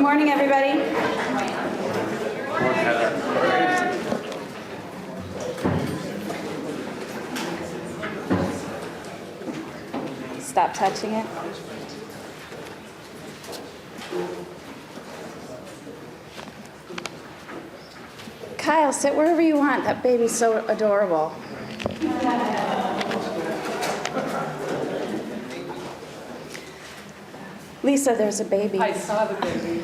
morning, everybody. Stop touching it. Kyle, sit wherever you want. That baby's so adorable. Lisa, there's a baby. I saw the baby.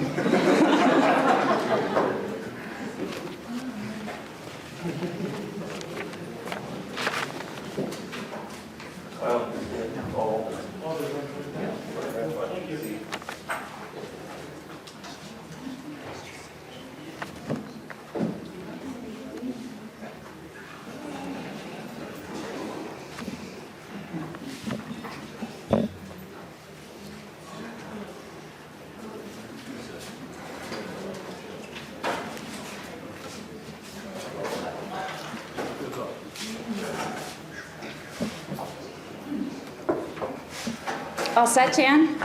All set, Jan?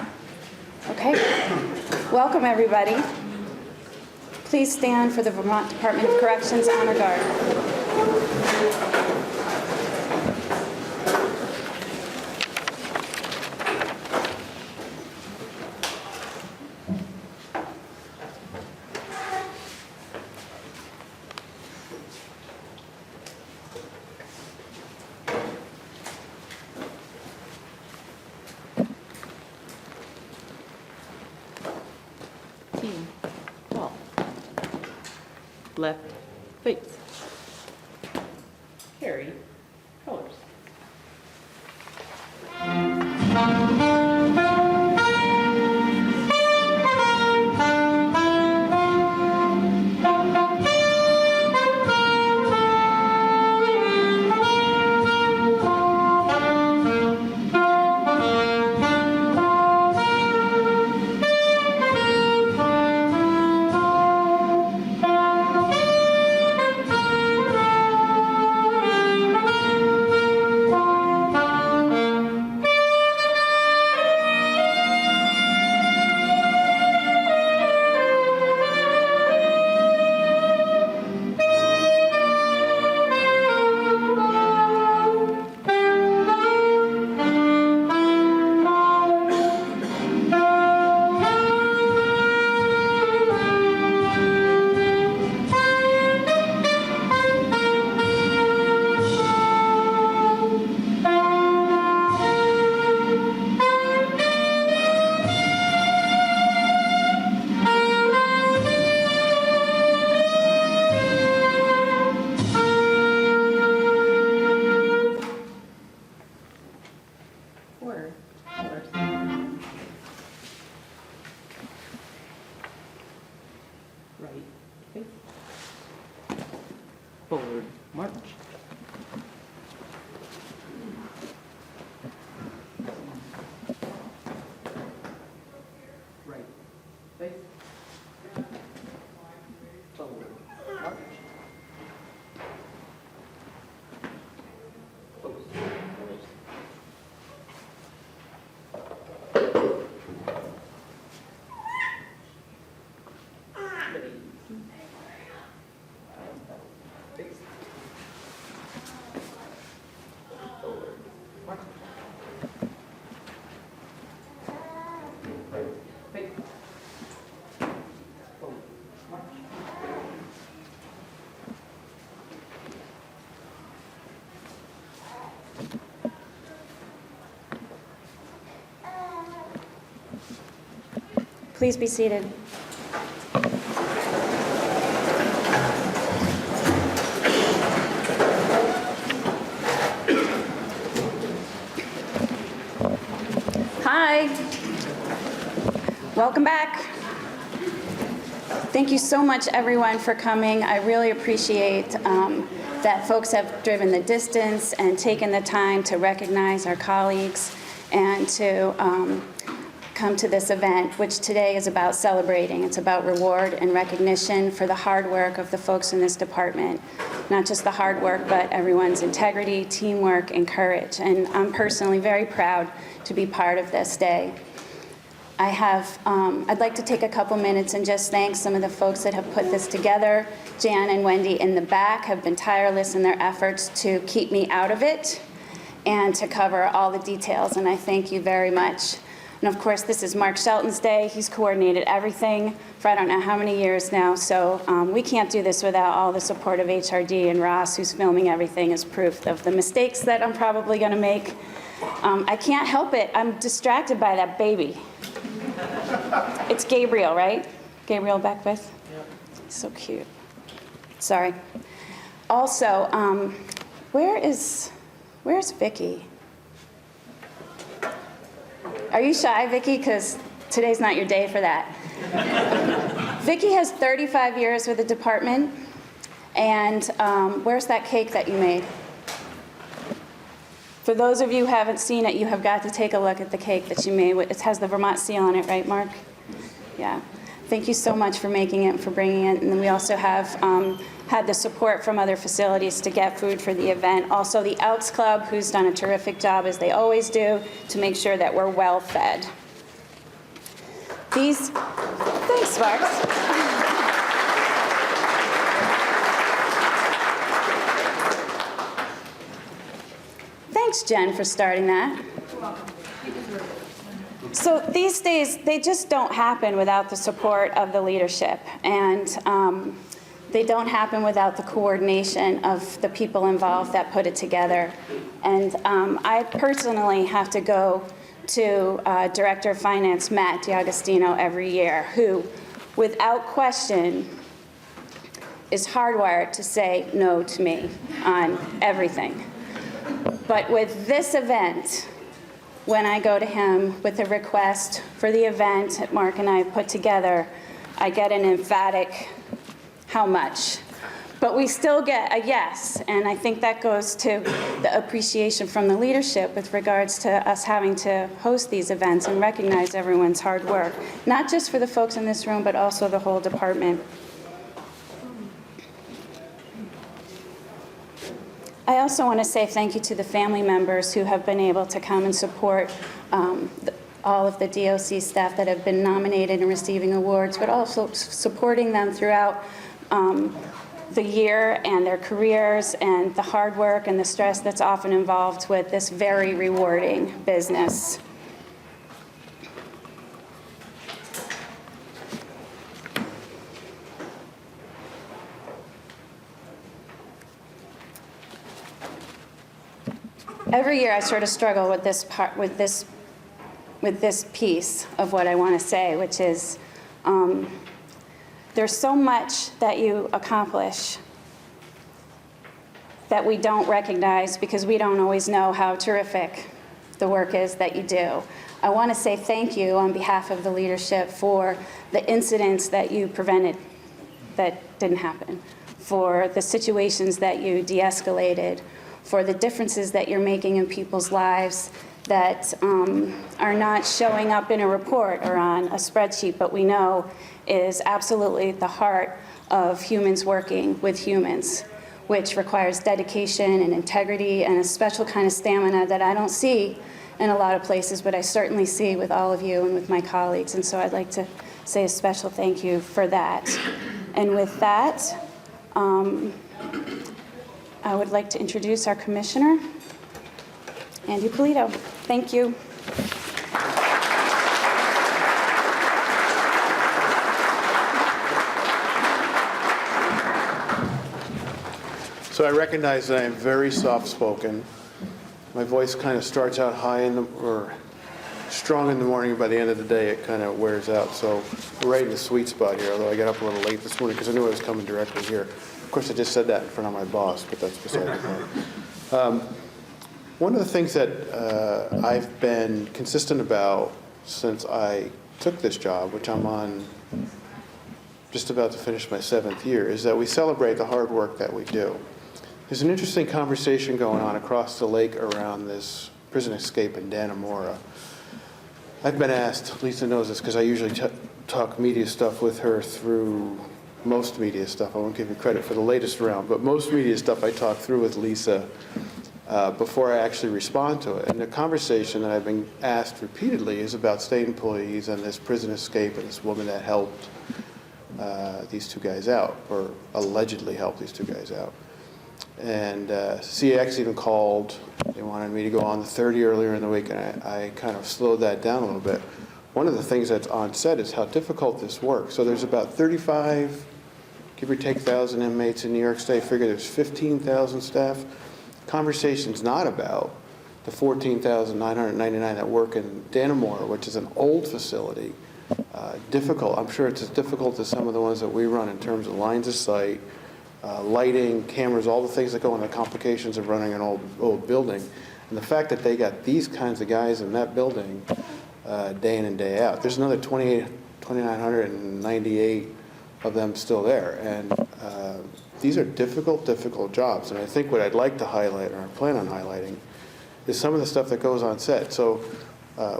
Okay. Welcome, everybody. Please stand for the Vermont Department of Corrections Honor Guard. Tall. Left face. Carry colors. Right face. Forward march. Right face. Forward march. Close. Please be seated. Hi. Welcome back. Thank you so much, everyone, for coming. I really appreciate that folks have driven the distance and taken the time to recognize our colleagues and to come to this event, which today is about celebrating. It's about reward and recognition for the hard work of the folks in this department. Not just the hard work, but everyone's integrity, teamwork, and courage. And I'm personally very proud to be part of this day. I'd like to take a couple minutes and just thank some of the folks that have put this together. Jan and Wendy in the back have been tireless in their efforts to keep me out of it and to cover all the details, and I thank you very much. And of course, this is Mark Shelton's day. He's coordinated everything for I don't know how many years now, so we can't do this without all the support of HRD, and Ross, who's filming everything, is proof of the mistakes that I'm probably gonna make. I can't help it. I'm distracted by that baby. It's Gabriel, right? Gabriel Beckwith? Yep. So cute. Sorry. Also, where's Vicky? Are you shy, Vicky? Because today's not your day for that. Vicky has 35 years with the department, and where's that cake that you made? For those of you who haven't seen it, you have got to take a look at the cake that you made. It has the Vermont seal on it, right, Mark? Yeah. Thank you so much for making it and for bringing it. And then we also have had the support from other facilities to get food for the event. Also the Outs Club, who's done a terrific job, as they always do, to make sure that we're well fed. Thanks, Sparks. Thanks, Jen, for starting that. So these days, they just don't happen without the support of the leadership, and they don't happen without the coordination of the people involved that put it together. And I personally have to go to Director of Finance, Matt D'Agostino, every year, who, without question, is hardwired to say no to me on everything. But with this event, when I go to him with a request for the event that Mark and I put together, I get an emphatic how much. But we still get a yes, and I think that goes to the appreciation from the leadership with regards to us having to host these events and recognize everyone's hard work, not just for the folks in this room, but also the whole department. I also want to say thank you to the family members who have been able to come and support all of the DOC staff that have been nominated and receiving awards, but also supporting them throughout the year and their careers and the hard work and the stress that's often involved with this very rewarding business. Every year I sort of struggle with this part, with this piece of what I want to say, which is there's so much that you accomplish that we don't recognize because we don't always know how terrific the work is that you do. I want to say thank you on behalf of the leadership for the incidents that you prevented that didn't happen, for the situations that you de-escalated, for the differences that you're making in people's lives that are not showing up in a report or on a spreadsheet, but we know is absolutely the heart of humans working with humans, which requires dedication and integrity and a special kind of stamina that I don't see in a lot of places, but I certainly see with all of you and with my colleagues. And so I'd like to say a special thank you for that. And with that, I would like to introduce our Commissioner, Andy Polito. Thank you. So I recognize that I am very soft-spoken. My voice kind of starts out high or strong in the morning. By the end of the day, it kind of wears out. So we're right in the sweet spot here, although I got up a little late this morning because I knew I was coming directly here. Of course, I just said that in front of my boss, but that's beside the point. One of the things that I've been consistent about since I took this job, which I'm on just about to finish my 7th year, is that we celebrate the hard work that we do. There's an interesting conversation going on across the lake around this prison escape in Dannemora. I've been asked, Lisa knows this because I usually talk media stuff with her through most media stuff. I won't give you credit for the latest round, but most media stuff I talk through with Lisa before I actually respond to it. And the conversation that I've been asked repeatedly is about state employees and this prison escape and this woman that helped these two guys out, or allegedly helped these two guys out. And CAX even called. They wanted me to go on the 30 earlier in the week, and I kind of slowed that down a little bit. One of the things that's on set is how difficult this works. So there's about 35, give or take, 1,000 inmates in New York State. Figure there's 15,000 staff. Conversation's not about the 14,999 that work in Dannemora, which is an old facility. Difficult. I'm sure it's as difficult as some of the ones that we run in terms of lines of sight, lighting, cameras, all the things that go into the complications of running an old building. And the fact that they got these kinds of guys in that building day in and day out. There's another 2,998 of them still there. And these are difficult jobs. And I think what I'd like to highlight, or I plan on highlighting, is some of the stuff that goes on set. So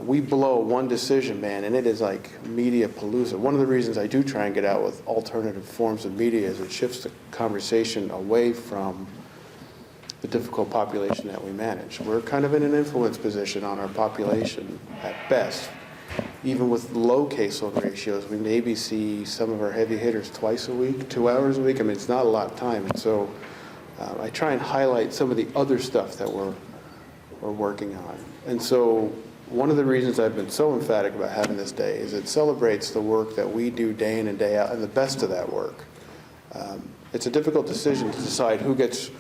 we blow one decision, man, and it is like media palooza. One of the reasons I do try and get out with alternative forms of media is it shifts the conversation away from the difficult population that we manage. We're kind of in an influence position on our population at best. Even with low caseload ratios, we maybe see some of our heavy hitters twice a week, 2 hours a week. I mean, it's not a lot of time. And so I try and highlight some of the other stuff that we're working on. And so one of the reasons I've been so emphatic about having this day is it celebrates the work that we do day in and day out, and the best of that work. It's a difficult decision to decide who gets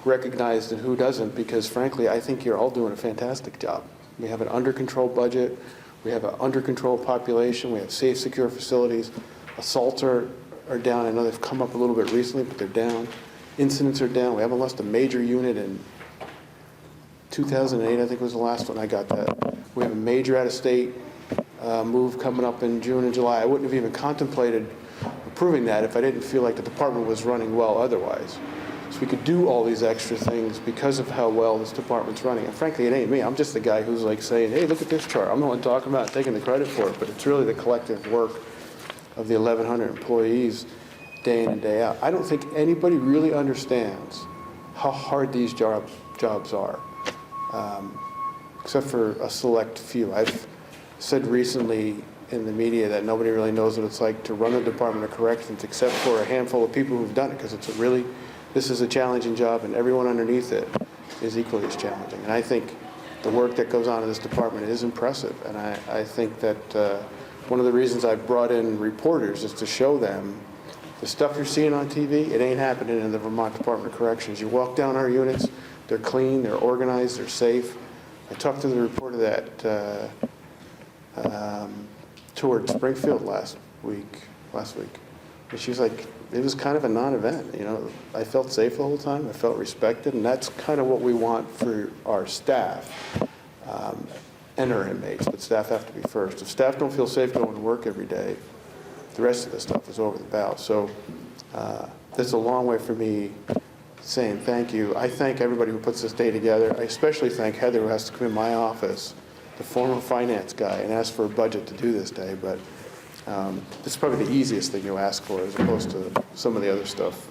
recognized and who doesn't, because frankly, I think you're all doing a fantastic job. We have an under control budget. We have an under control population. We have safe, secure facilities. Assaults are down. I know they've come up a little bit recently, but they're down. Incidents are down. We haven't lost a major unit in 2008, I think was the last one I got that. We have a major out-of-state move coming up in June and July. I wouldn't have even contemplated approving that if I didn't feel like the department was running well otherwise. So we could do all these extra things because of how well this department's running. And frankly, it ain't me. I'm just the guy who's like saying, hey, look at this chart. I'm the one talking about it, taking the credit for it, but it's really the collective work of the 1,100 employees day in and day out. I don't think anybody really understands how hard these jobs are, except for a select few. I've said recently in the media that nobody really knows what it's like to run a Department of Corrections except for a handful of people who've done it, because this is a challenging job, and everyone underneath it is equally as challenging. And I think the work that goes on in this department is impressive. And I think that one of the reasons I brought in reporters is to show them the stuff you're seeing on TV, it ain't happening in the Vermont Department of Corrections. You walk down our units, they're clean, they're organized, they're safe. I talked to the reporter that toured Springfield last week, and she's like, it was kind of a non-event. You know, I felt safe the whole time. I felt respected, and that's kind of what we want for our staff and our inmates. But staff have to be first. If staff don't feel safe going to work every day, the rest of the stuff is over the bow. So that's a long way for me saying thank you. I thank everybody who puts this day together. I especially thank Heather, who has to come in my office, the former finance guy, and ask for a budget to do this day. But it's probably the easiest thing you ask for as opposed to some of the other stuff.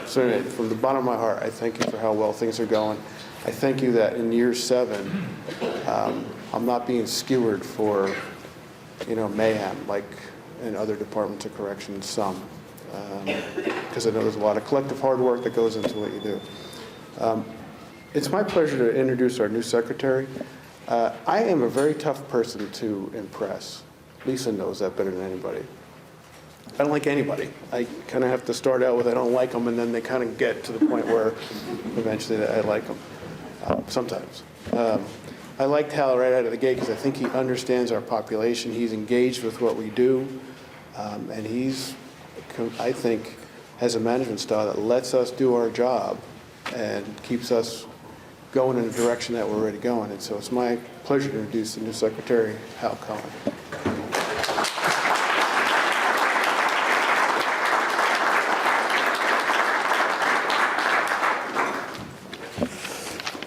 So anyway, from the bottom of my heart, I thank you for how well things are going. I thank you that in year 7, I'm not being skewered for, mayhem like in other departments of corrections, some. Because I know there's a lot of collective hard work that goes into what you do. It's my pleasure to introduce our new secretary. I am a very tough person to impress. Lisa knows that better than anybody. I don't like anybody. I kind of have to start out with I don't like them, and then they kind of get to the point where eventually I like them, sometimes. I liked Hal right out of the gate because I think he understands our population. He's engaged with what we do, and he's, I think, has a management style that lets us do our job and keeps us going in the direction that we're already going. And so it's my pleasure to introduce the new secretary, Hal Cohen.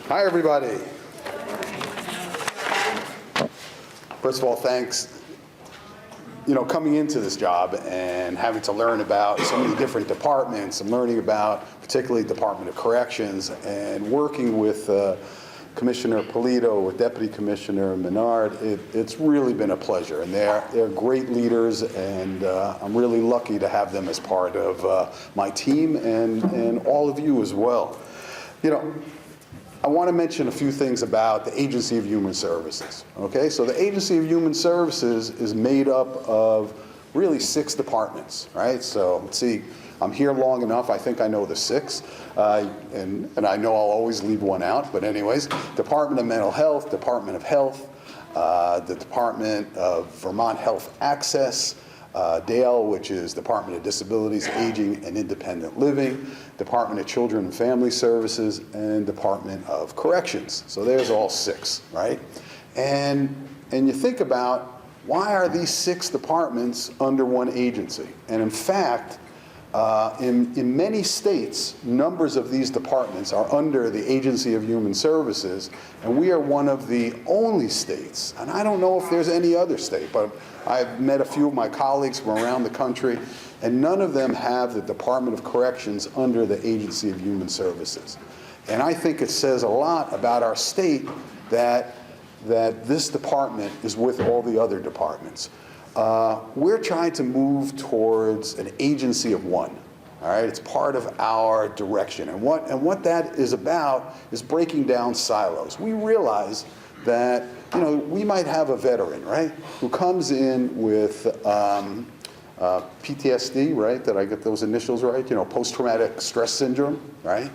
Hi, everybody. First of all, thanks. you know, coming into this job and having to learn about so many different departments, and learning about particularly Department of Corrections, and working with Commissioner Polito, with Deputy Commissioner Menard, it's really been a pleasure. And they're great leaders, and I'm really lucky to have them as part of my team, and all of you as well. You know, I want to mention a few things about the Agency of Human Services. Okay, so the Agency of Human Services is made up of really 6 departments, right? So let's see, I'm here long enough, I think I know the 6, and I know I'll always leave one out, but anyways, Department of Mental Health, Department of Health, the Department of Vermont Health Access, DALE, which is Department of Disabilities, Aging, and Independent Living, Department of Children and Family Services, and Department of Corrections. So there's all 6, right? And you think about, why are these 6 departments under one agency? And in fact, in many states, numbers of these departments are under the Agency of Human Services, and we are one of the only states, and I don't know if there's any other state, but I've met a few of my colleagues from around the country, and none of them have the Department of Corrections under the Agency of Human Services. And I think it says a lot about our state that this department is with all the other departments. We're trying to move towards an agency of one. All right, it's part of our direction, and what that is about is breaking down silos. We realize that, you know, we might have a veteran, right, who comes in with PTSD, right? Did I get those initials right? You know, post-traumatic stress syndrome, right?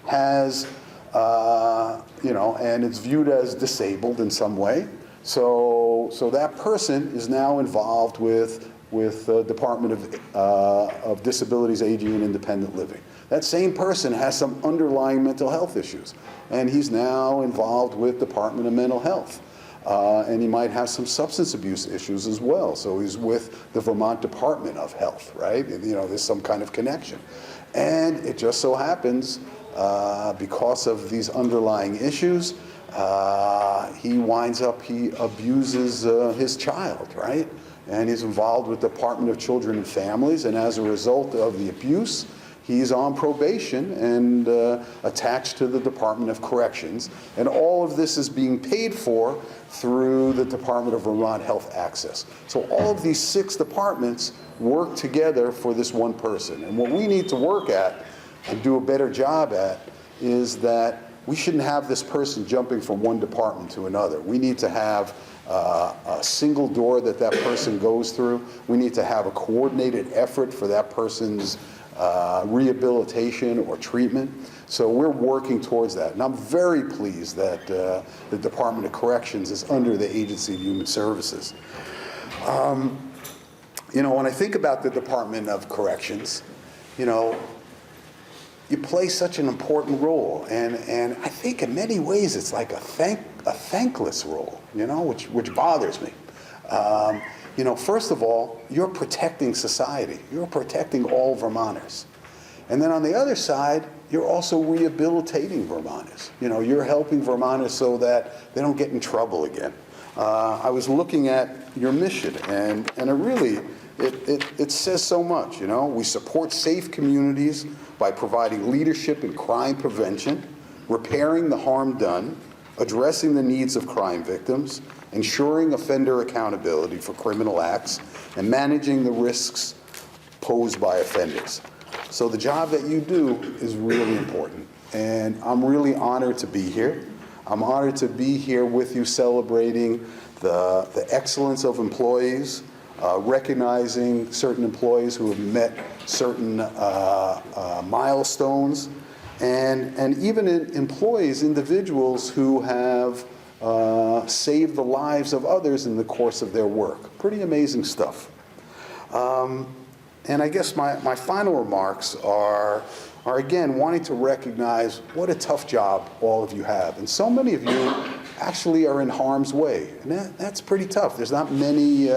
Has, you know, and it's viewed as disabled in some way. So that person is now involved with the Department of Disabilities, Aging, and Independent Living. That same person has some underlying mental health issues, and he's now involved with Department of Mental Health. And he might have some substance abuse issues as well. So he's with the Vermont Department of Health, right? You know, there's some kind of connection. And it just so happens, because of these underlying issues, he abuses his child, right? And he's involved with the Department of Children and Families, and as a result of the abuse, he's on probation and attached to the Department of Corrections. And all of this is being paid for through the Department of Vermont Health Access. So all of these 6 departments work together for this one person. And what we need to work at and do a better job at is that we shouldn't have this person jumping from one department to another. We need to have a single door that person goes through. We need to have a coordinated effort for that person's rehabilitation or treatment. So we're working towards that. And I'm very pleased that the Department of Corrections is under the Agency of Human Services. You know, when I think about the Department of Corrections, you know, you play such an important role, and I think in many ways it's like a thankless role, you know, which bothers me. You know, first of all, you're protecting society. You're protecting all Vermonters. And then on the other side, you're also rehabilitating Vermonters. You know, you're helping Vermonters so that they don't get in trouble again. I was looking at your mission, and it really, it says so much, you know. We support safe communities by providing leadership in crime prevention, repairing the harm done, addressing the needs of crime victims, ensuring offender accountability for criminal acts, and managing the risks posed by offenders. So the job that you do is really important, and I'm really honored to be here. I'm honored to be here with you celebrating the excellence of employees, recognizing certain employees who have met certain milestones, and even employees, individuals who have saved the lives of others in the course of their work. Pretty amazing stuff. And I guess my final remarks are again wanting to recognize what a tough job all of you have. And so many of you actually are in harm's way. And that's pretty tough. There's not many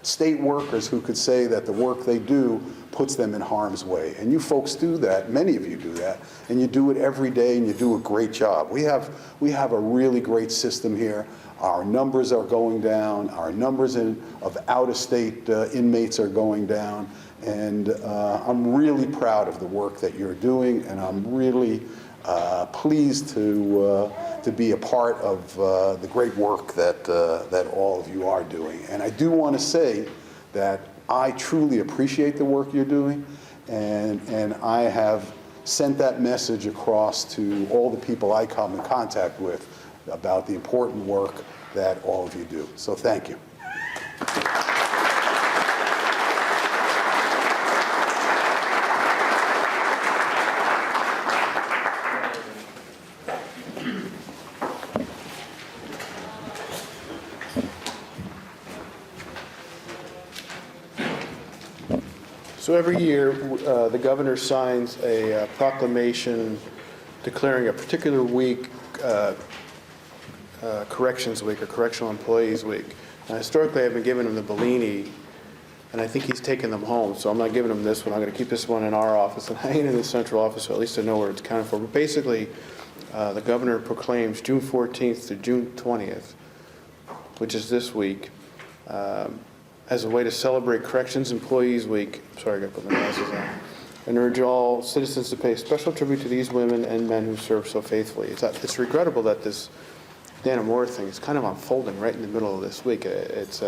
state workers who could say that the work they do puts them in harm's way. And you folks do that, many of you do that, and you do it every day, and you do a great job. We have a really great system here. Our numbers are going down. Our numbers of out-of-state inmates are going down. And I'm really proud of the work that you're doing, and I'm really pleased to be a part of the great work that all of you are doing. And I do want to say that I truly appreciate the work you're doing, and I have sent that message across to all the people I come in contact with about the important work that all of you do. So thank you. So every year, the governor signs a proclamation declaring a particular week Corrections Week or Correctional Employees Week. Now, historically, I've been giving him the Bellini, and I think he's taken them home, so I'm not giving him this one. I'm going to keep this one in our office and hang it in the central office so at least I know where it's accounted for. But basically, the governor proclaims June 14th to June 20th, which is this week, as a way to celebrate Corrections Employees Week. Sorry, I got to put my glasses on. And urge all citizens to pay special tribute to these women and men who serve so faithfully. It's regrettable that this Dana Moore thing is kind of unfolding right in the middle of this week. It's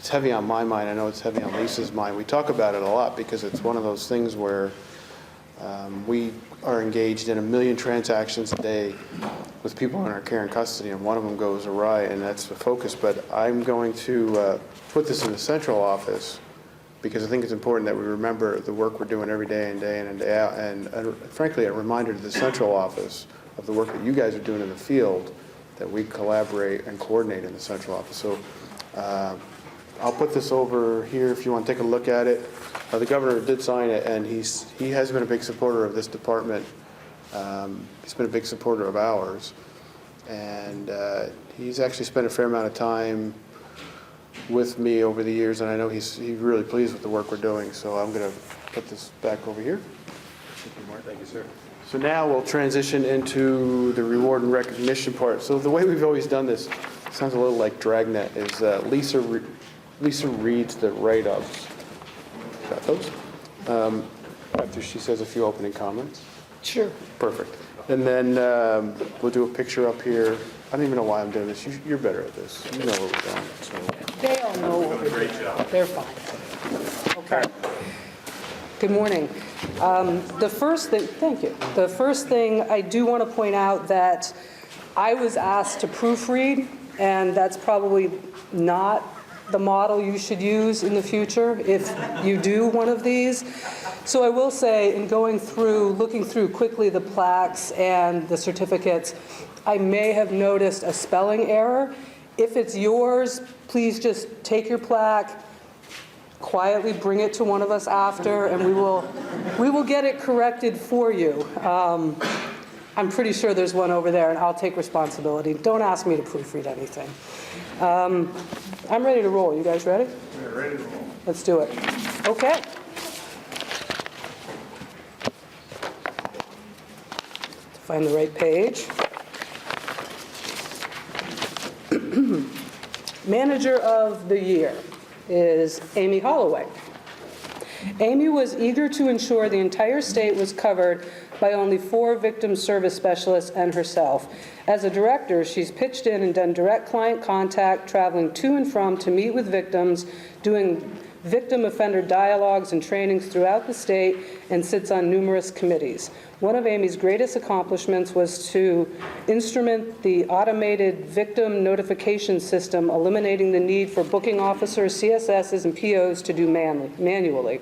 heavy on my mind. I know it's heavy on Lisa's mind. We talk about it a lot because it's one of those things where we are engaged in 1 million transactions a day with people in our care and custody, and one of them goes awry, and that's the focus. But I'm going to put this in the central office because I think it's important that we remember the work we're doing every day and day in and day out, and frankly, a reminder to the central office of the work that you guys are doing in the field, that we collaborate and coordinate in the central office. So I'll put this over here if you want to take a look at it. The governor did sign it, and he has been a big supporter of this department. He's been a big supporter of ours, and he's actually spent a fair amount of time with me over the years, and I know he's really pleased with the work we're doing. So I'm going to put this back over here. Thank you, Mark. Thank you, sir. So now we'll transition into the reward and recognition part. So the way we've always done this, sounds a little like Dragnet, is Lisa reads the write-ups. Got those? After she says a few opening comments. Sure. Perfect. And then we'll do a picture up here. I don't even know why I'm doing this. You're better at this. You know what we're doing. So. They all know what we're doing. They're fine. Okay. Good morning. The first thing, thank you. The first thing I do want to point out that I was asked to proofread, and that's probably not the model you should use in the future if you do one of these. So I will say, in going through, looking through quickly the plaques and the certificates, I may have noticed a spelling error. If it's yours, please just take your plaque, quietly bring it to one of us after, and we will get it corrected for you. I'm pretty sure there's one over there, and I'll take responsibility. Don't ask me to proofread anything. I'm ready to roll. You guys ready? We're ready to roll. Let's do it. Okay. Find the right page. Manager of the Year is Amy Holloway. Amy was eager to ensure the entire state was covered by only 4 victim service specialists and herself. As a director, she's pitched in and done direct client contact, traveling to and from to meet with victims, doing victim offender dialogues and trainings throughout the state, and sits on numerous committees. One of Amy's greatest accomplishments was to instrument the automated victim notification system, eliminating the need for booking officers, CSSs, and POs to do manually.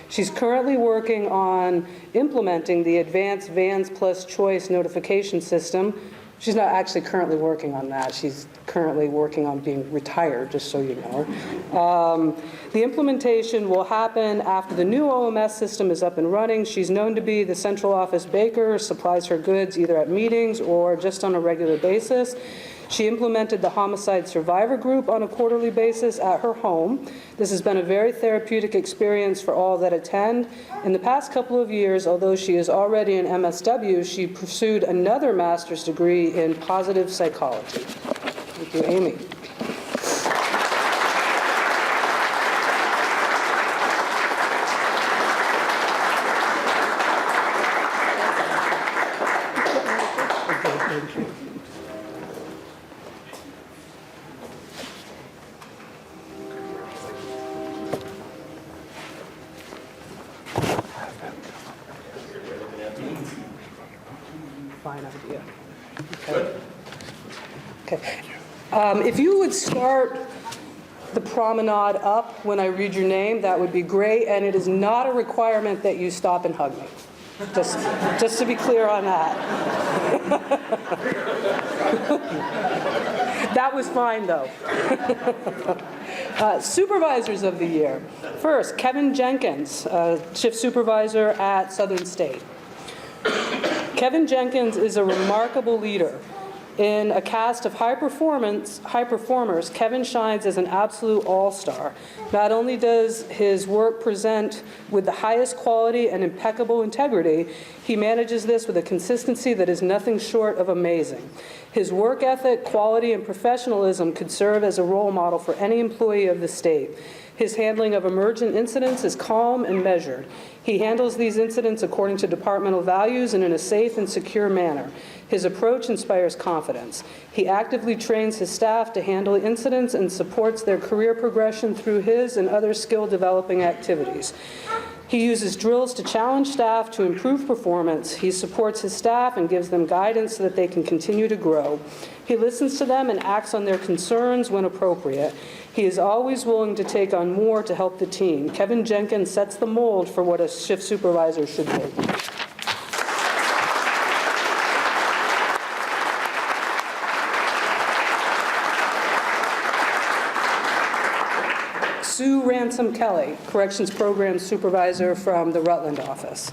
She's currently working on implementing the advanced Vans Plus Choice notification system. She's not actually currently working on that. She's currently working on being retired, just so you know. The implementation will happen after the new OMS system is up and running. She's known to be the central office baker, supplies her goods either at meetings or just on a regular basis. She implemented the Homicide Survivor Group on a quarterly basis at her home. This has been a very therapeutic experience for all that attend. In the past couple of years, although she is already an MSW, she pursued another master's degree in positive psychology. Thank you, Amy. Fine idea. Okay. If you would start the promenade up when I read your name, that would be great, and it is not a requirement that you stop and hug me. Just to be clear on that. That was fine, though. Supervisors of the year. First, Kevin Jenkins, shift supervisor at Southern State. Kevin Jenkins is a remarkable leader. In a cast of high performers, Kevin shines as an absolute all-star. Not only does his work present with the highest quality and impeccable integrity, he manages this with a consistency that is nothing short of amazing. His work ethic, quality, and professionalism could serve as a role model for any employee of the state. His handling of emergent incidents is calm and measured. He handles these incidents according to departmental values and in a safe and secure manner. His approach inspires confidence. He actively trains his staff to handle incidents and supports their career progression through his and other skill-developing activities. He uses drills to challenge staff to improve performance. He supports his staff and gives them guidance so that they can continue to grow. He listens to them and acts on their concerns when appropriate. He is always willing to take on more to help the team. Kevin Jenkins sets the mold for what a shift supervisor should be. Sue Ransom Kelly, Corrections Program Supervisor from the Rutland office.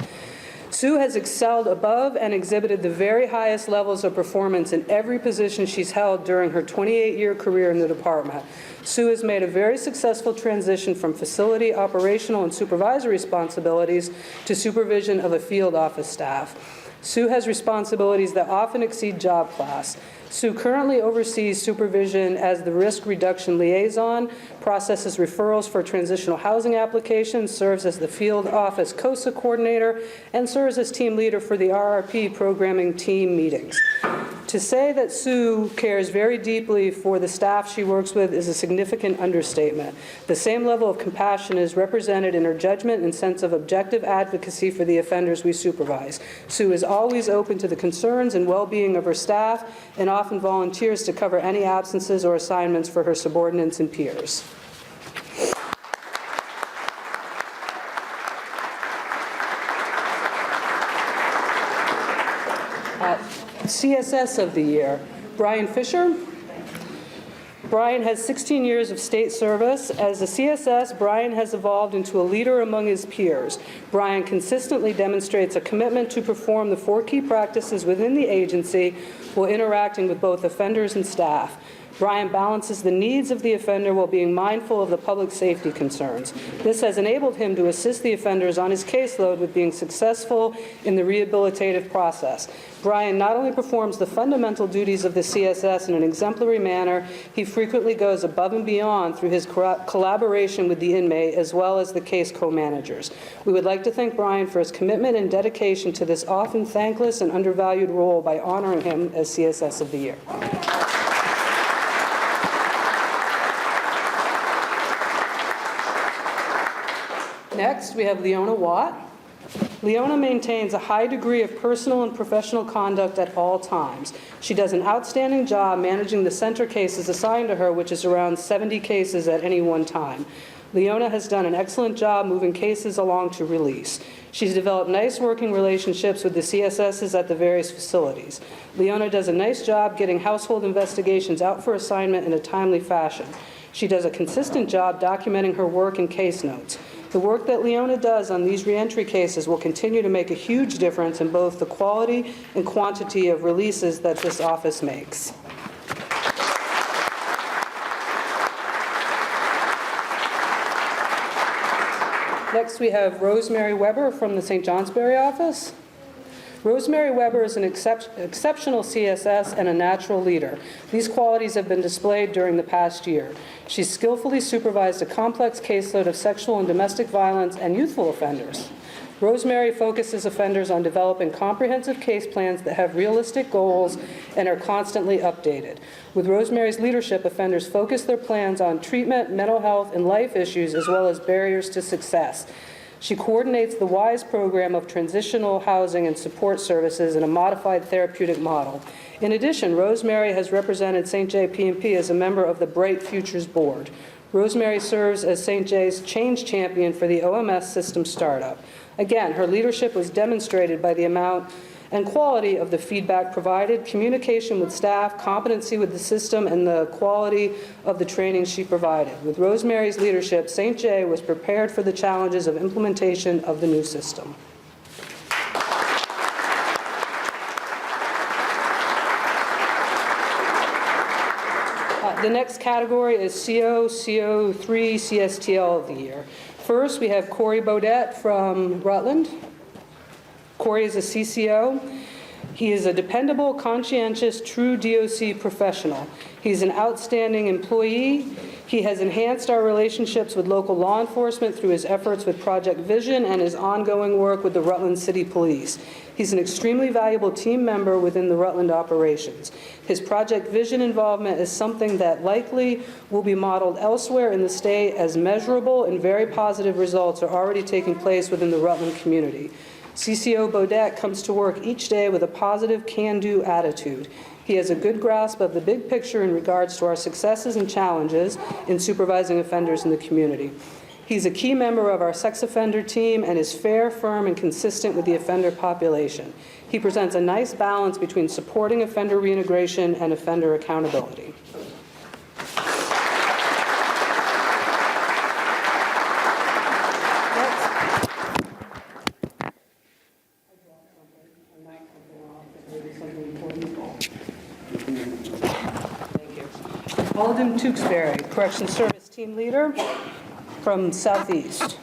Sue has excelled above and exhibited the very highest levels of performance in every position she's held during her 28-year career in the department. Sue has made a very successful transition from facility, operational, and supervisory responsibilities to supervision of a field office staff. Sue has responsibilities that often exceed job class. Sue currently oversees supervision as the risk reduction liaison, processes referrals for transitional housing applications, serves as the field office COSA coordinator, and serves as team leader for the RRP programming team meetings. To say that Sue cares very deeply for the staff she works with is a significant understatement. The same level of compassion is represented in her judgment and sense of objective advocacy for the offenders we supervise. Sue is always open to the concerns and well-being of her staff and often volunteers to cover any absences or assignments for her subordinates and peers. CSS of the year, Brian Fisher. Brian has 16 years of state service. As a CSS, Brian has evolved into a leader among his peers. Brian consistently demonstrates a commitment to perform the 4 key practices within the agency while interacting with both offenders and staff. Brian balances the needs of the offender while being mindful of the public safety concerns. This has enabled him to assist the offenders on his caseload with being successful in the rehabilitative process. Brian not only performs the fundamental duties of the CSS in an exemplary manner, he frequently goes above and beyond through his collaboration with the inmate as well as the case co-managers. We would like to thank Brian for his commitment and dedication to this often thankless and undervalued role by honoring him as CSS of the Year. Next, we have Leona Watt. Leona maintains a high degree of personal and professional conduct at all times. She does an outstanding job managing the center cases assigned to her, which is around 70 cases at any one time. Leona has done an excellent job moving cases along to release. She's developed nice working relationships with the CSSs at the various facilities. Leona does a nice job getting household investigations out for assignment in a timely fashion. She does a consistent job documenting her work in case notes. The work that Leona does on these reentry cases will continue to make a huge difference in both the quality and quantity of releases that this office makes. Next, we have Rosemary Weber from the St. Johnsbury office. Rosemary Weber is an exceptional CSS and a natural leader. These qualities have been displayed during the past year. She skillfully supervised a complex caseload of sexual and domestic violence and youthful offenders. Rosemary focuses offenders on developing comprehensive case plans that have realistic goals and are constantly updated. With Rosemary's leadership, offenders focus their plans on treatment, mental health, and life issues, as well as barriers to success. She coordinates the WISE program of transitional housing and support services in a modified therapeutic model. In addition, Rosemary has represented St. J P&P as a member of the Bright Futures Board. Rosemary serves as St. J's change champion for the OMS system startup. Again, her leadership was demonstrated by the amount and quality of the feedback provided, communication with staff, competency with the system, and the quality of the training she provided. With Rosemary's leadership, St. J was prepared for the challenges of implementation of the new system. The next category is CO, CO3, CSTL of the year. First, we have Corey Bodette from Rutland. Corey is a CCO. He is a dependable, conscientious, true DOC professional. He's an outstanding employee. He has enhanced our relationships with local law enforcement through his efforts with Project Vision and his ongoing work with the Rutland City Police. He's an extremely valuable team member within the Rutland operations. His Project Vision involvement is something that likely will be modeled elsewhere in the state, as measurable and very positive results are already taking place within the Rutland community. CCO Bodette comes to work each day with a positive can-do attitude. He has a good grasp of the big picture in regards to our successes and challenges in supervising offenders in the community. He's a key member of our sex offender team and is fair, firm, and consistent with the offender population. He presents a nice balance between supporting offender reintegration and offender accountability. Alden Tewksbury, Correctional Service Team Leader from Southeast.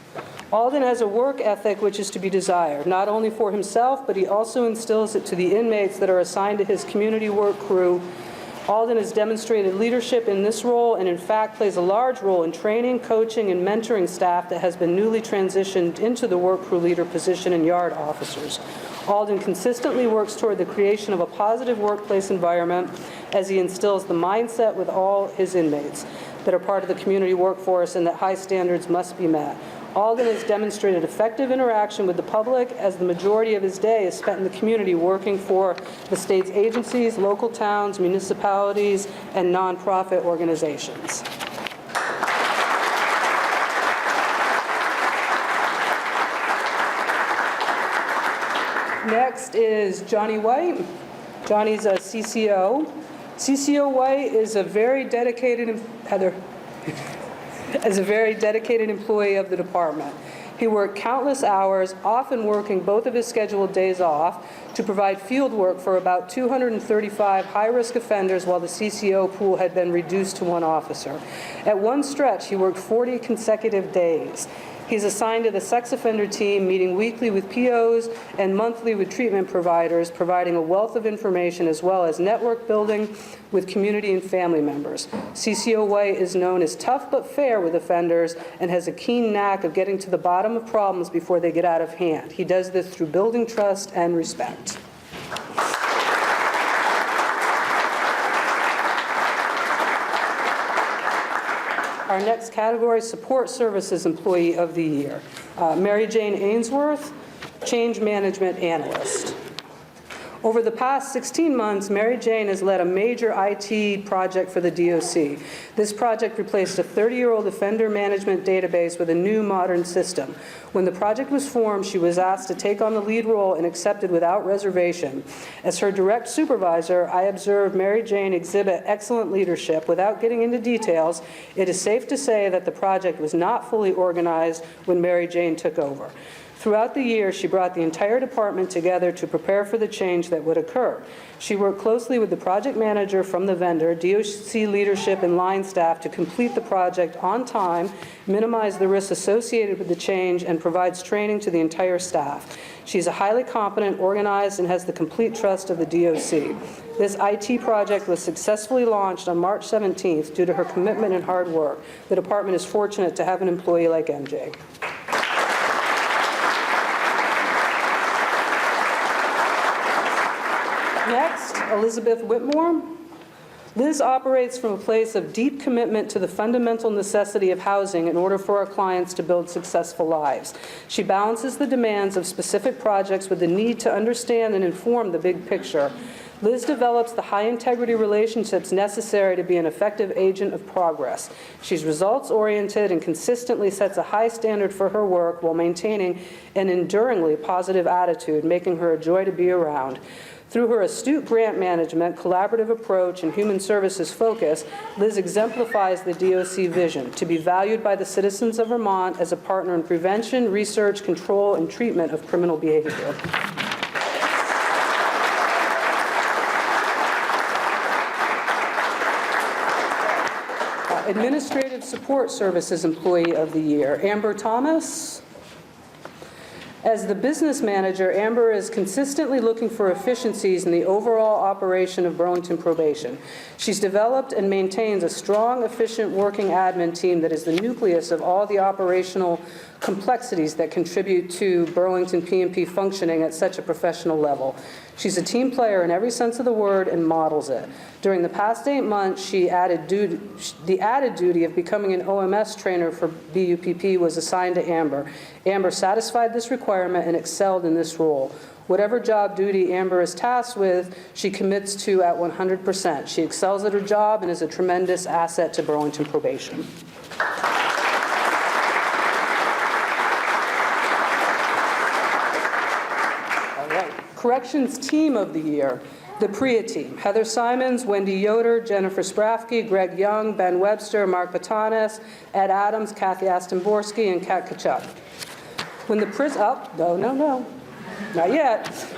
Alden has a work ethic which is to be desired, not only for himself, but he also instills it to the inmates that are assigned to his community work crew. Alden has demonstrated leadership in this role and in fact plays a large role in training, coaching, and mentoring staff that has been newly transitioned into the work crew leader position and yard officers. Alden consistently works toward the creation of a positive workplace environment as he instills the mindset with all his inmates that are part of the community workforce and that high standards must be met. Alden has demonstrated effective interaction with the public as the majority of his day is spent in the community working for the state's agencies, local towns, municipalities, and nonprofit organizations. Next is Johnny White. Johnny's a CCO. CCO White is a very dedicated employee of the department. He worked countless hours, often working both of his scheduled days off, to provide field work for about 235 high-risk offenders while the CCO pool had been reduced to one officer. At one stretch, he worked 40 consecutive days. He's assigned to the sex offender team, meeting weekly with POs and monthly with treatment providers, providing a wealth of information as well as network building with community and family members. CCO White is known as tough but fair with offenders and has a keen knack of getting to the bottom of problems before they get out of hand. He does this through building trust and respect. Our next category, Support Services Employee of the Year. Mary Jane Ainsworth, Change Management Analyst. Over the past 16 months, Mary Jane has led a major IT project for the DOC. This project replaced a 30-year-old offender management database with a new modern system. When the project was formed, she was asked to take on the lead role and accepted without reservation. As her direct supervisor, I observed Mary Jane exhibit excellent leadership. Without getting into details, it is safe to say that the project was not fully organized when Mary Jane took over. Throughout the year, she brought the entire department together to prepare for the change that would occur. She worked closely with the project manager from the vendor, DOC leadership, and line staff to complete the project on time, minimize the risks associated with the change, and provides training to the entire staff. She's a highly competent, organized, and has the complete trust of the DOC. This IT project was successfully launched on March 17th due to her commitment and hard work. The department is fortunate to have an employee like MJ. Next, Elizabeth Whitmore. Liz operates from a place of deep commitment to the fundamental necessity of housing in order for our clients to build successful lives. She balances the demands of specific projects with the need to understand and inform the big picture. Liz develops the high-integrity relationships necessary to be an effective agent of progress. She's results-oriented and consistently sets a high standard for her work while maintaining an enduringly positive attitude, making her a joy to be around. Through her astute grant management, collaborative approach, and human services focus, Liz exemplifies the DOC vision to be valued by the citizens of Vermont as a partner in prevention, research, control, and treatment of criminal behavior. Administrative Support Services Employee of the Year, Amber Thomas. As the business manager, Amber is consistently looking for efficiencies in the overall operation of Burlington Probation. She's developed and maintains a strong, efficient working admin team that is the nucleus of all the operational complexities that contribute to Burlington P&P functioning at such a professional level. She's a team player in every sense of the word and models it. During the past 8 months, the added duty of becoming an OMS trainer for BUPP was assigned to Amber. Amber satisfied this requirement and excelled in this role. Whatever job duty Amber is tasked with, she commits to at 100%. She excels at her job and is a tremendous asset to Burlington Probation. Corrections Team of the Year, the PREA team. Heather Simons, Wendy Yoder, Jennifer Sprafke, Greg Young, Ben Webster, Mark Batanes, Ed Adams, Kathy Aston-Borsky, and Kat Kachuk. When the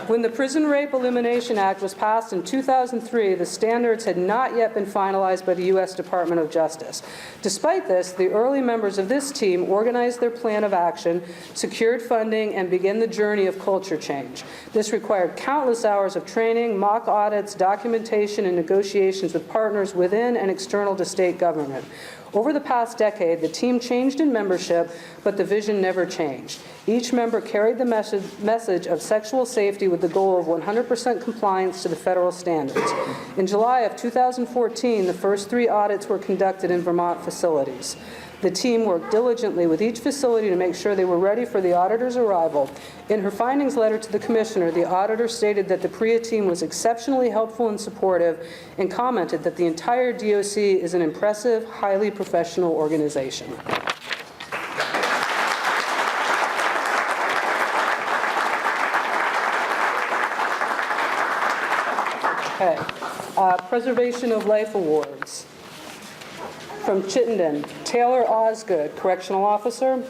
When the Prison Rape Elimination Act was passed in 2003, the standards had not yet been finalized by the U.S. Department of Justice. Despite this, the early members of this team organized their plan of action, secured funding, and began the journey of culture change. This required countless hours of training, mock audits, documentation, and negotiations with partners within and external to state government. Over the past decade, the team changed in membership, but the vision never changed. Each member carried the message of sexual safety with the goal of 100% compliance to the federal standards. In July of 2014, the first 3 audits were conducted in Vermont facilities. The team worked diligently with each facility to make sure they were ready for the auditor's arrival. In her findings letter to the commissioner, the auditor stated that the PREA team was exceptionally helpful and supportive and commented that the entire DOC is an impressive, highly professional organization. Okay. Preservation of Life Awards. From Chittenden, Taylor Osgood, Correctional Officer.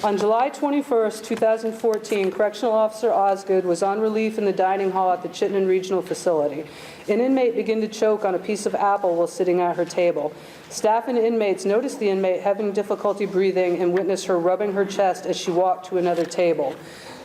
On July 21st, 2014, Correctional Officer Osgood was on relief in the dining hall at the Chittenden Regional Facility. An inmate began to choke on a piece of apple while sitting at her table. Staff and inmates noticed the inmate having difficulty breathing and witnessed her rubbing her chest as she walked to another table.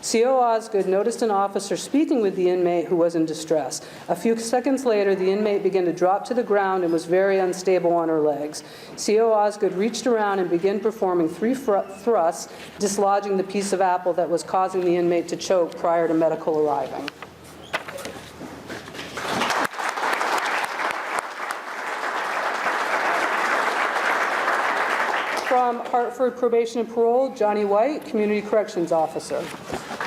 CO Osgood noticed an officer speaking with the inmate who was in distress. A few seconds later, the inmate began to drop to the ground and was very unstable on her legs. CO Osgood reached around and began performing 3 thrusts, dislodging the piece of apple that was causing the inmate to choke prior to medical arriving. From Hartford Probation and Parole, Johnny White, Community Corrections Officer.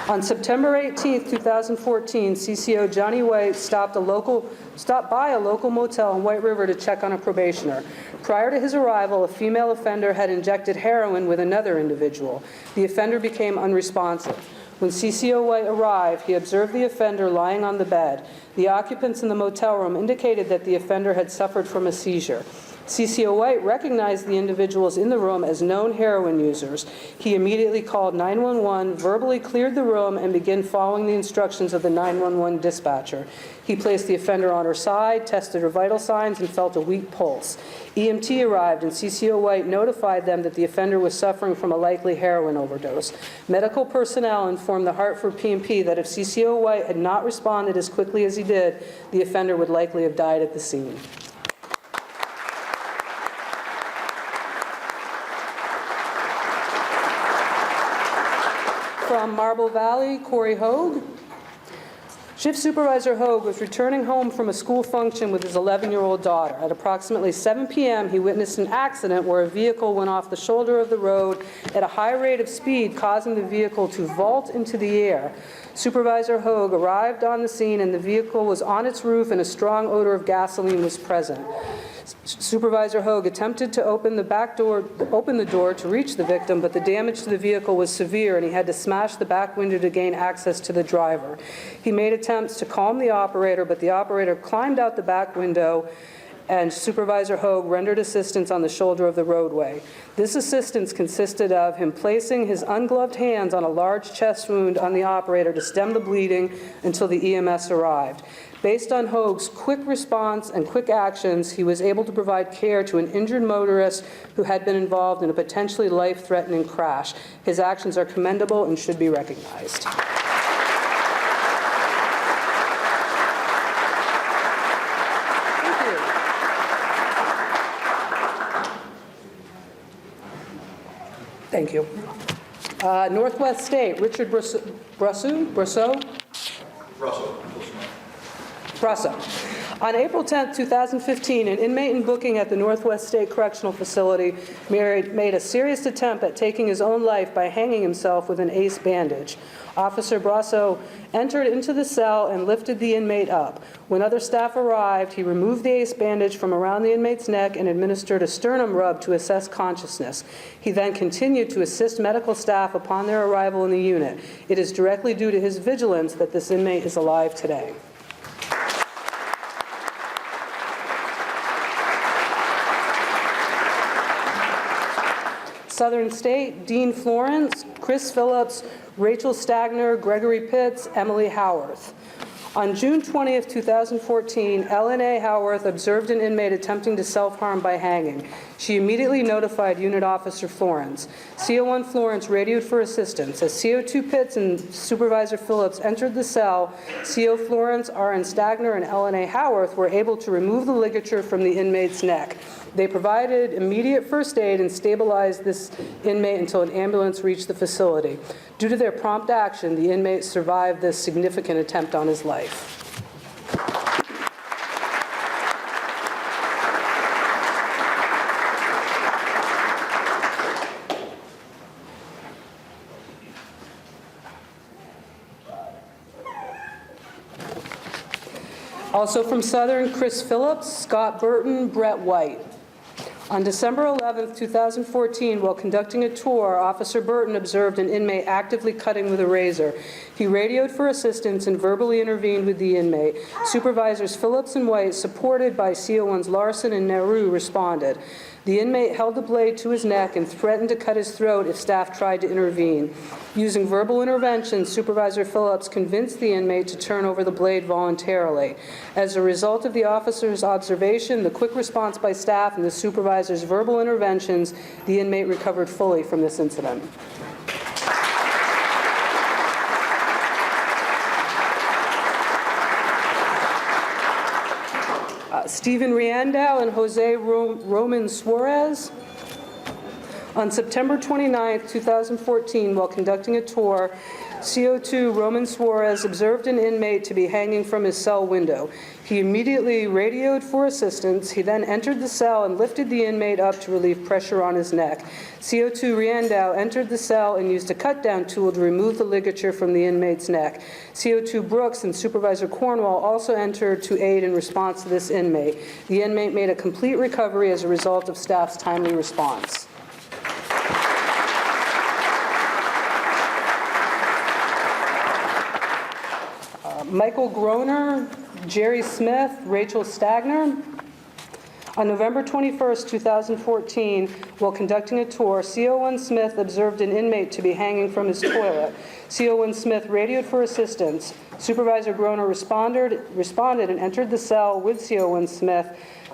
On September 18, 2014, CCO Johnny White stopped by a local motel in White River to check on a probationer. Prior to his arrival, a female offender had injected heroin with another individual. The offender became unresponsive. When CCO White arrived, he observed the offender lying on the bed. The occupants in the motel room indicated that the offender had suffered from a seizure. CCO White recognized the individuals in the room as known heroin users. He immediately called 911, verbally cleared the room, and began following the instructions of the 911 dispatcher. He placed the offender on her side, tested her vital signs, and felt a weak pulse. EMT arrived, and CCO White notified them that the offender was suffering from a likely heroin overdose. Medical personnel informed the Hartford P&P that if CCO White had not responded as quickly as he did, the offender would likely have died at the scene. From Marble Valley, Corey Hogue. Shift Supervisor Hogue was returning home from a school function with his 11-year-old daughter. At approximately 7 p.m., he witnessed an accident where a vehicle went off the shoulder of the road at a high rate of speed, causing the vehicle to vault into the air. Supervisor Hogue arrived on the scene, and the vehicle was on its roof, and a strong odor of gasoline was present. Supervisor Hogue attempted to open the door to reach the victim, but the damage to the vehicle was severe, and he had to smash the back window to gain access to the driver. He made attempts to calm the operator, but the operator climbed out the back window, and Supervisor Hogue rendered assistance on the shoulder of the roadway. This assistance consisted of him placing his ungloved hands on a large chest wound on the operator to stem the bleeding until the EMS arrived. Based on Hogue's quick response and quick actions, he was able to provide care to an injured motorist who had been involved in a potentially life-threatening crash. His actions are commendable and should be recognized. Thank you. Northwest State, Richard Brasso. On April 10, 2015, an inmate in booking at the Northwest State Correctional Facility made a serious attempt at taking his own life by hanging himself with an ace bandage. Officer Brasso entered into the cell and lifted the inmate up. When other staff arrived, he removed the ace bandage from around the inmate's neck and administered a sternum rub to assess consciousness. He then continued to assist medical staff upon their arrival in the unit. It is directly due to his vigilance that this inmate is alive today. Southern State, Dean Florence, Chris Phillips, Rachel Stagner, Gregory Pitts, Emily Howarth. On June 20th, 2014, LNA Howarth observed an inmate attempting to self-harm by hanging. She immediately notified Unit Officer Florence. CO1 Florence radioed for assistance. As CO2 Pitts and Supervisor Phillips entered the cell, CO Florence, RN Stagner, and LNA Howarth were able to remove the ligature from the inmate's neck. They provided immediate first aid and stabilized this inmate until an ambulance reached the facility. Due to their prompt action, the inmate survived this significant attempt on his life. Also from Southern, Chris Phillips, Scott Burton, Brett White. On December 11, 2014, while conducting a tour, Officer Burton observed an inmate actively cutting with a razor. He radioed for assistance and verbally intervened with the inmate. Supervisors Phillips and White, supported by CO1s Larson and Nehru, responded. The inmate held the blade to his neck and threatened to cut his throat if staff tried to intervene. Using verbal intervention, Supervisor Phillips convinced the inmate to turn over the blade voluntarily. As a result of the officer's observation, the quick response by staff, and the supervisor's verbal interventions, the inmate recovered fully from this incident. Stephen Riandow and Jose Roman Suarez. On September 29, 2014, while conducting a tour, CO2 Roman Suarez observed an inmate to be hanging from his cell window. He immediately radioed for assistance. He then entered the cell and lifted the inmate up to relieve pressure on his neck. CO2 Riandow entered the cell and used a cut-down tool to remove the ligature from the inmate's neck. CO2 Brooks and Supervisor Cornwall also entered to aid in response to this inmate. The inmate made a complete recovery as a result of staff's timely response. Michael Groner, Jerry Smith, Rachel Stagner. On November 21st, 2014, while conducting a tour, CO1 Smith observed an inmate to be hanging from his toilet. CO1 Smith radioed for assistance. Supervisor Groner responded and entered the cell with CO1 Smith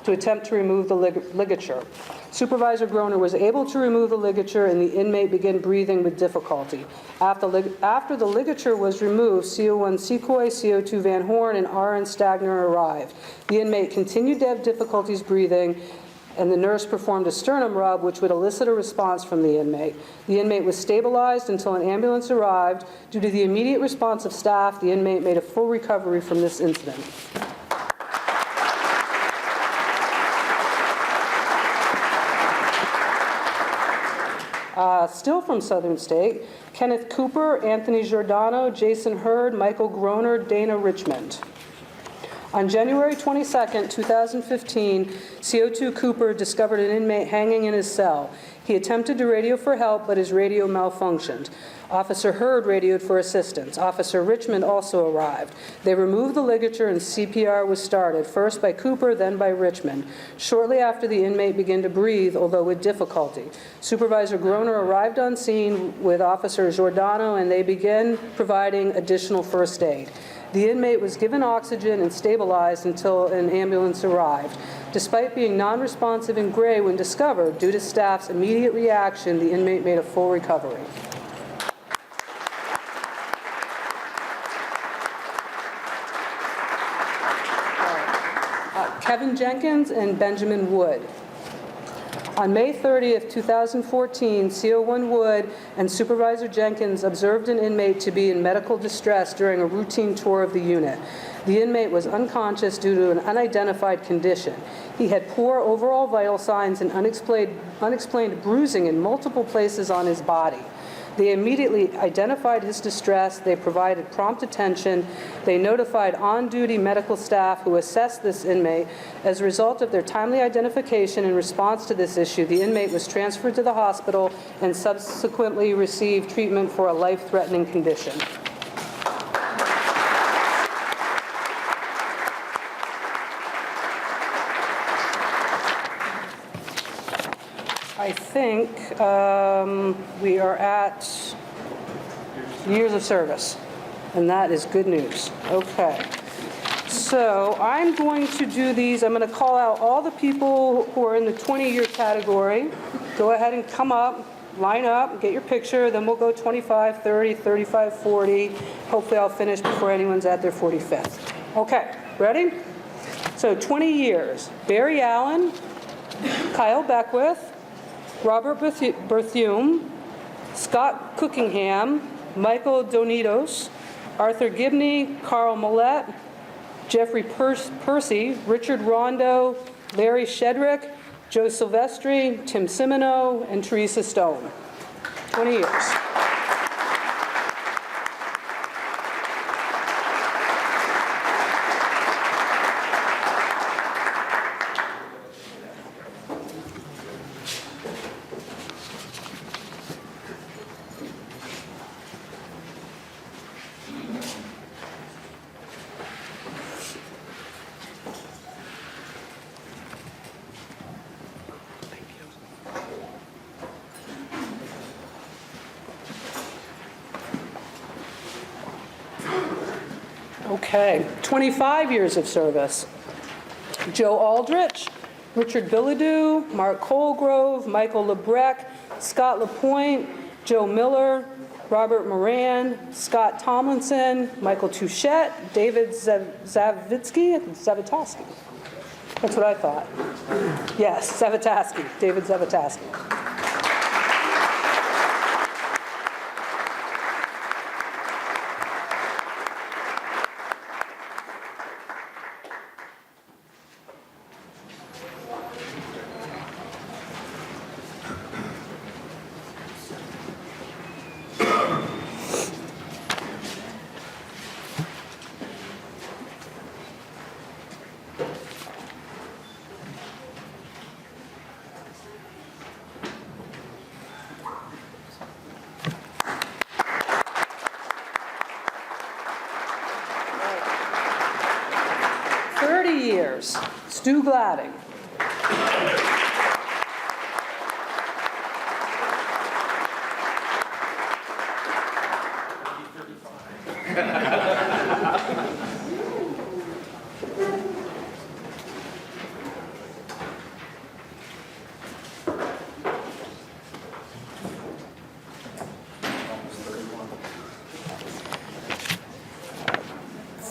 to attempt to remove the ligature. Supervisor Groner was able to remove the ligature, and the inmate began breathing with difficulty. After the ligature was removed, CO1 Secoy, CO2 Van Horn, and RN Stagner arrived. The inmate continued to have difficulties breathing, and the nurse performed a sternum rub, which would elicit a response from the inmate. The inmate was stabilized until an ambulance arrived. Due to the immediate response of staff, the inmate made a full recovery from this incident. Still from Southern State, Kenneth Cooper, Anthony Giordano, Jason Hurd, Michael Groner, Dana Richmond. On January 22nd, 2015, CO2 Cooper discovered an inmate hanging in his cell. He attempted to radio for help, but his radio malfunctioned. Officer Hurd radioed for assistance. Officer Richmond also arrived. They removed the ligature and CPR was started, first by Cooper, then by Richmond. Shortly after, the inmate began to breathe, although with difficulty. Supervisor Groner arrived on scene with Officer Giordano, and they began providing additional first aid. The inmate was given oxygen and stabilized until an ambulance arrived. Despite being non-responsive and gray when discovered, due to staff's immediate reaction, the inmate made a full recovery. Kevin Jenkins and Benjamin Wood. On May 30th, 2014, CO1 Wood and Supervisor Jenkins observed an inmate to be in medical distress during a routine tour of the unit. The inmate was unconscious due to an unidentified condition. He had poor overall vital signs and unexplained bruising in multiple places on his body. They immediately identified his distress. They provided prompt attention. They notified on-duty medical staff who assessed this inmate. As a result of their timely identification in response to this issue, the inmate was transferred to the hospital and subsequently received treatment for a life-threatening condition. I think we are at years of service, and that is good news. Okay. So I'm going to do these. I'm going to call out all the people who are in the 20-year category. Go ahead and come up, line up, get your picture, then we'll go 25, 30, 35, 40. Hopefully I'll finish before anyone's at their 45th. Okay, ready? So 20 years. Barry Allen, Kyle Beckwith, Robert Berthume, Scott Cookingham, Michael Donidos, Arthur Gibney, Carl Millett, Jeffrey Percy, Richard Rondo, Larry Shedrick, Joe Silvestri, Tim Simino, and Teresa Stone. 20 years. Okay, 25 years of service. Joe Aldrich, Richard Bilodeau, Mark Colgrove, Michael Lebrecht, Scott LaPointe, Joe Miller, Robert Moran, Scott Tomlinson, Michael Touchette, David Zavitsky, Zavitoski. That's what I thought. Yes, Zavitaski, David Zavitaski. Stu Gladding.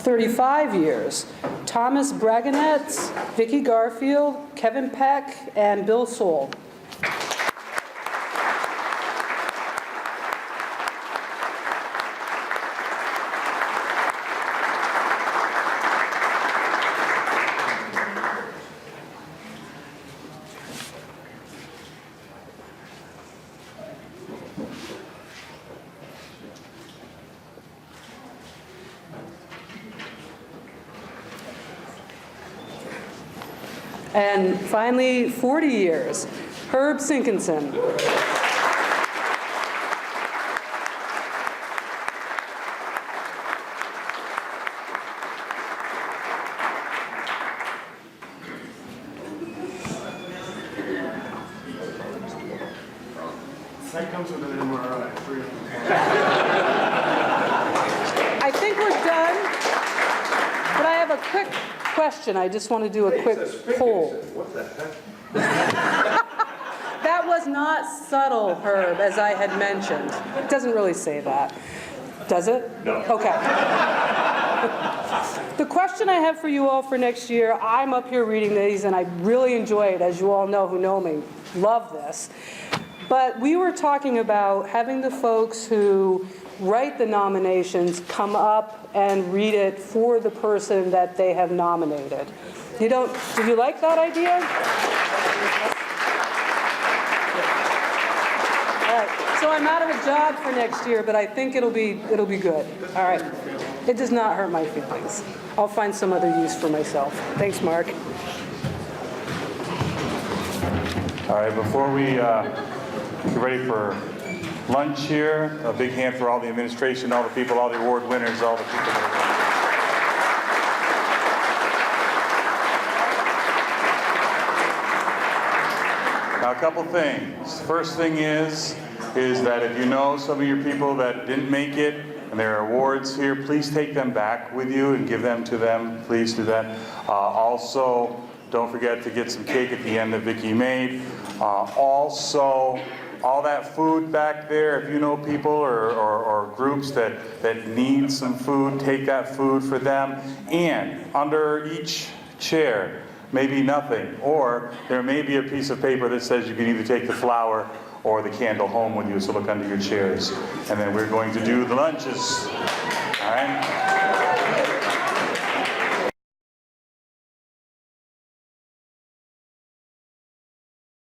35 years, Thomas Braganetz, Vicky Garfield, Kevin Peck, and Bill Soul. And finally, 40 years, Herb Sinkinson. That comes with an MRI. I think we're done, but I have a quick question. I just want to do a quick poll. What the heck? That was not subtle, Herb, as I had mentioned. It doesn't really say that. Does it? No. Okay. The question I have for you all for next year, I'm up here reading these, and I really enjoy it, as you all know who know me. Love this. But we were talking about having the folks who write the nominations come up and read it for the person that they have nominated. Did you like that idea? All right, so I'm out of a job for next year, but I think it'll be good. All right, it does not hurt my feelings. I'll find some other use for myself. Thanks, Mark. All right, before we get ready for lunch here, a big hand for all the administration, all the people, all the award winners, all the people that are. Now, a couple things. First thing is that if you know some of your people that didn't make it and there are awards here, please take them back with you and give them to them. Please do that. Also, don't forget to get some cake at the end that Vicki made. Also, all that food back there, if you know people or groups that need some food, take that food for them. And under each chair, maybe nothing, or there may be a piece of paper that says you can either take the flower or the candle home with you, so look under your chairs. And then we're going to do the lunches. All right?